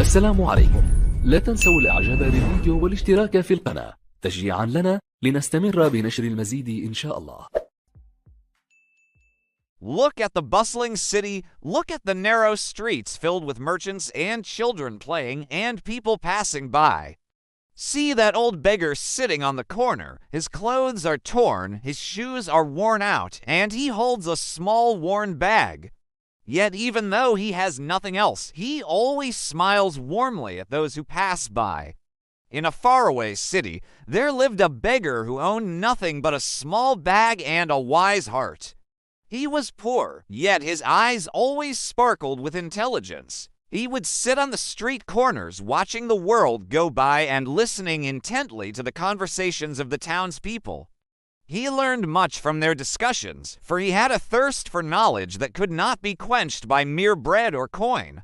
السلام عليكم. لا تنسوا الإعجاب بالفيديو والاشتراك في القناة تشجيعا لنا لنستمر بنشر المزيد إن شاء الله. Look at the bustling city, look at the narrow streets filled with merchants and children playing and people passing by. See that old beggar sitting on the corner. His clothes are torn, his shoes are worn out, and he holds a small worn bag. Yet even though he has nothing else, he always smiles warmly at those who pass by. In a faraway city, there lived a beggar who owned nothing but a small bag and a wise heart. He was poor, yet his eyes always sparkled with intelligence. He would sit on the street corners watching the world go by and listening intently to the conversations of the townspeople. He learned much from their discussions, for he had a thirst for knowledge that could not be quenched by mere bread or coin.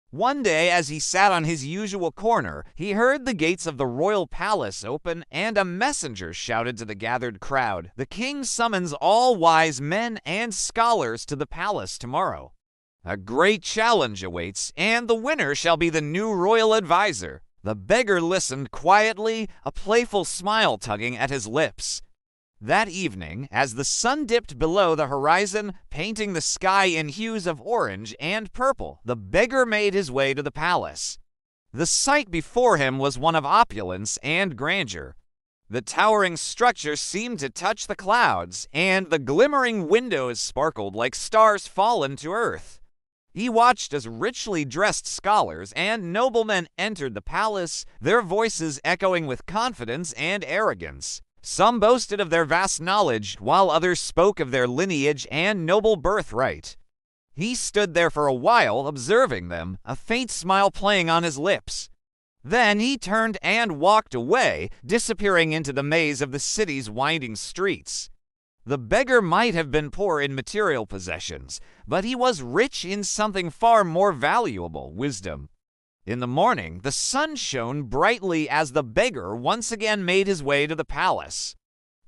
One day, as he sat on his usual corner, he heard the gates of the royal palace open, and a messenger shouted to the gathered crowd, "The king summons all wise men and scholars to the palace tomorrow. A great challenge awaits, and the winner shall be the new royal advisor." The beggar listened quietly, a playful smile tugging at his lips. That evening, as the sun dipped below the horizon, painting the sky in hues of orange and purple, the beggar made his way to the palace. The sight before him was one of opulence and grandeur. The towering structure seemed to touch the clouds, and the glimmering windows sparkled like stars fallen to earth. He watched as richly dressed scholars and noblemen entered the palace, their voices echoing with confidence and arrogance. Some boasted of their vast knowledge, while others spoke of their lineage and noble birthright. He stood there for a while, observing them, a faint smile playing on his lips. Then he turned and walked away, disappearing into the maze of the city's winding streets. The beggar might have been poor in material possessions, but he was rich in something far more valuable, wisdom. In the morning, the sun shone brightly as the beggar once again made his way to the palace.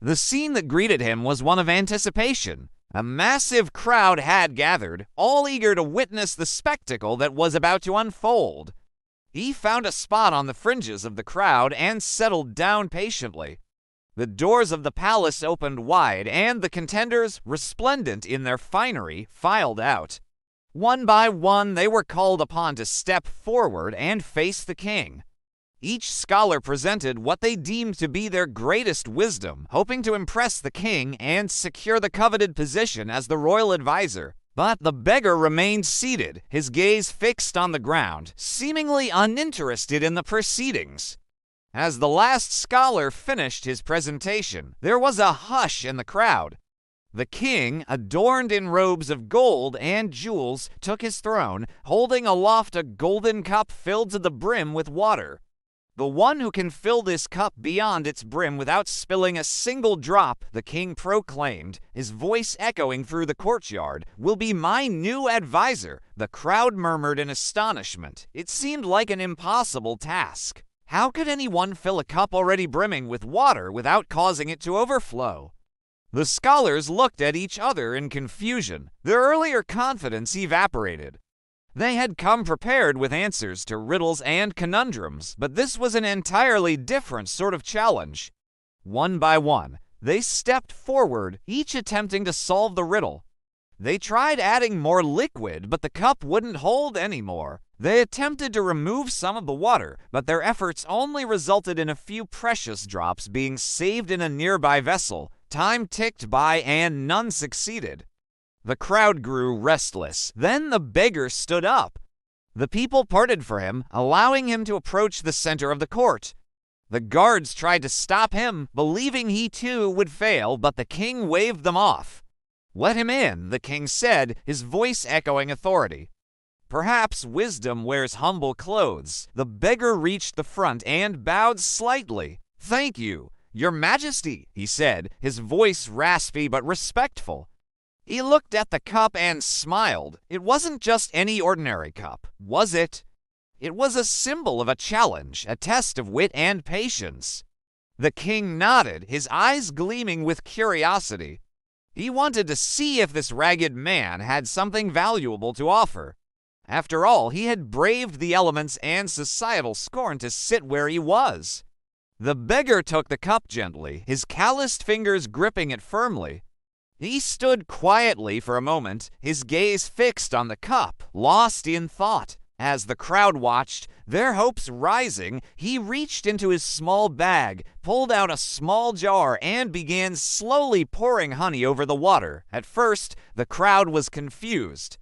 The scene that greeted him was one of anticipation. A massive crowd had gathered, all eager to witness the spectacle that was about to unfold. He found a spot on the fringes of the crowd and settled down patiently. The doors of the palace opened wide, and the contenders, resplendent in their finery, filed out. One by one, they were called upon to step forward and face the king. Each scholar presented what they deemed to be their greatest wisdom, hoping to impress the king and secure the coveted position as the royal advisor. But the beggar remained seated, his gaze fixed on the ground, seemingly uninterested in the proceedings. As the last scholar finished his presentation, there was a hush in the crowd. The king, adorned in robes of gold and jewels, took his throne, holding aloft a golden cup filled to the brim with water. "The one who can fill this cup beyond its brim without spilling a single drop," the king proclaimed, his voice echoing through the courtyard, "will be my new advisor." The crowd murmured in astonishment. It seemed like an impossible task. How could anyone fill a cup already brimming with water without causing it to overflow? The scholars looked at each other in confusion. Their earlier confidence evaporated. They had come prepared with answers to riddles and conundrums, but this was an entirely different sort of challenge. One by one, they stepped forward, each attempting to solve the riddle. They tried adding more liquid, but the cup wouldn't hold anymore. They attempted to remove some of the water, but their efforts only resulted in a few precious drops being saved in a nearby vessel. Time ticked by and none succeeded. The crowd grew restless. Then the beggar stood up. The people parted for him, allowing him to approach the center of the court. The guards tried to stop him, believing he too would fail, but the king waved them off. "Let him in," the king said, his voice echoing authority. Perhaps wisdom wears humble clothes. The beggar reached the front and bowed slightly. "Thank you, Your Majesty," he said, his voice raspy but respectful. He looked at the cup and smiled. It wasn't just any ordinary cup, was it? It was a symbol of a challenge, a test of wit and patience. The king nodded, his eyes gleaming with curiosity. He wanted to see if this ragged man had something valuable to offer. After all, he had braved the elements and societal scorn to sit where he was. The beggar took the cup gently, his calloused fingers gripping it firmly. He stood quietly for a moment, his gaze fixed on the cup, lost in thought. As the crowd watched, their hopes rising, he reached into his small bag, pulled out a small jar, and began slowly pouring honey over the water. At first, the crowd was confused.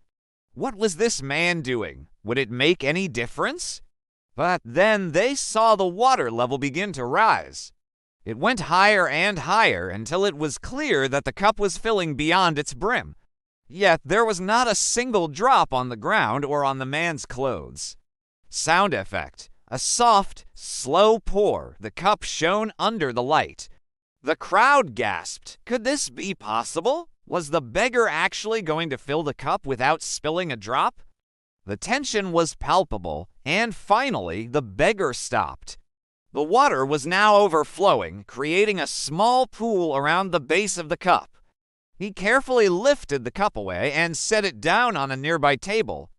What was this man doing? Would it make any difference? But then they saw the water level begin to rise. It went higher and higher until it was clear that the cup was filling beyond its brim. Yet there was not a single drop on the ground or on the man's clothes. Sound effect. A soft, slow pour. The cup shone under the light. The crowd gasped. Could this be possible? Was the beggar actually going to fill the cup without spilling a drop? The tension was palpable, and finally the beggar stopped. The water was now overflowing, creating a small pool around the base of the cup. He carefully lifted the cup away and set it down on a nearby table.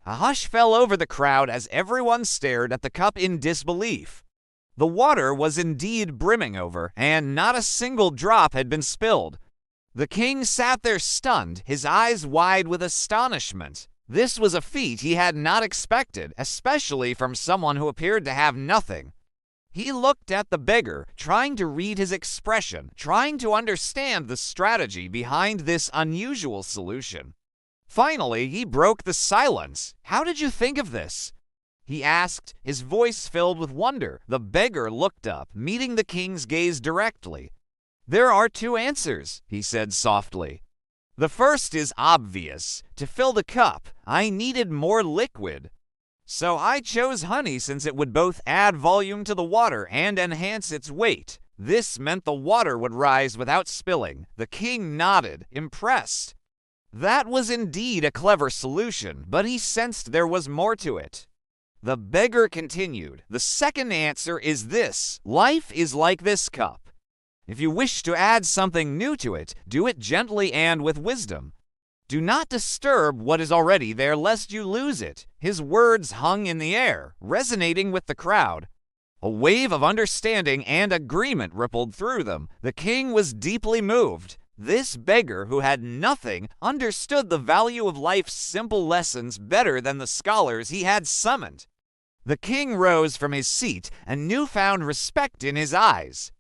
A hush fell over the crowd as everyone stared at the cup in disbelief. The water was indeed brimming over, and not a single drop had been spilled. The king sat there stunned, his eyes wide with astonishment. This was a feat he had not expected, especially from someone who appeared to have nothing. He looked at the beggar, trying to read his expression, trying to understand the strategy behind this unusual solution. Finally, he broke the silence. "How did you think of this?" he asked, his voice filled with wonder. The beggar looked up, meeting the king's gaze directly. "There are two answers," he said softly. "The first is obvious. To fill the cup, I needed more liquid. So I chose honey since it would both add volume to the water and enhance its weight. This meant the water would rise without spilling." The king nodded, impressed. That was indeed a clever solution, but he sensed there was more to it. The beggar continued, "The second answer is this. Life is like this cup. If you wish to add something new to it, do it gently and with wisdom. Do not disturb what is already there lest you lose it." His words hung in the air, resonating with the crowd. A wave of understanding and agreement rippled through them. The king was deeply moved. This beggar who had nothing understood the value of life's simple lessons better than the scholars he had summoned. The king rose from his seat, a newfound respect in his eyes.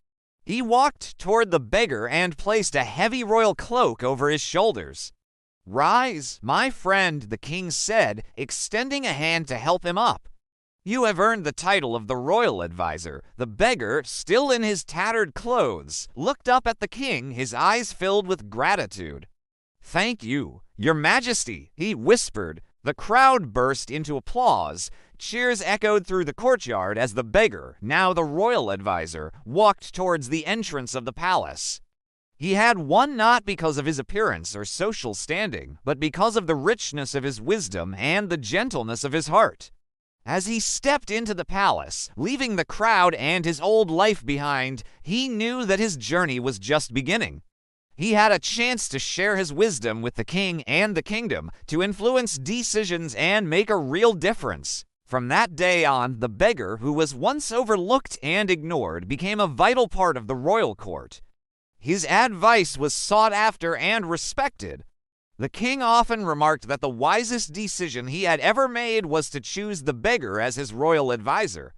He walked toward the beggar and placed a heavy royal cloak over his shoulders. "Rise, my friend," the king said, extending a hand to help him up. "You have earned the title of the royal advisor." The beggar, still in his tattered clothes, looked up at the king, his eyes filled with gratitude. "Thank you, your majesty," he whispered. The crowd burst into applause. Cheers echoed through the courtyard as the beggar, now the royal advisor, walked towards the entrance of the palace. He had won not because of his appearance or social standing, but because of the richness of his wisdom and the gentleness of his heart. As he stepped into the palace, leaving the crowd and his old life behind, he knew that his journey was just beginning. He had a chance to share his wisdom with the king and the kingdom, to influence decisions and make a real difference. From that day on, the beggar, who was once overlooked and ignored, became a vital part of the royal court. His advice was sought after and respected. The king often remarked that the wisest decision he had ever made was to choose the beggar as his royal advisor.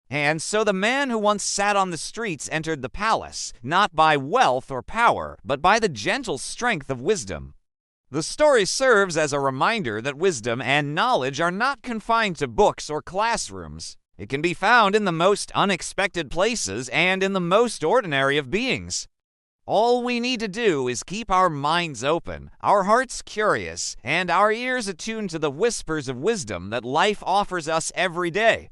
And so the man who once sat on the streets entered the palace, not by wealth or power, but by the gentle strength of wisdom. The story serves as a reminder that wisdom and knowledge are not confined to books or classrooms. It can be found in the most unexpected places and in the most ordinary of beings. All we need to do is keep our minds open, our hearts curious, and our ears attuned to the whispers of wisdom that life offers us every day.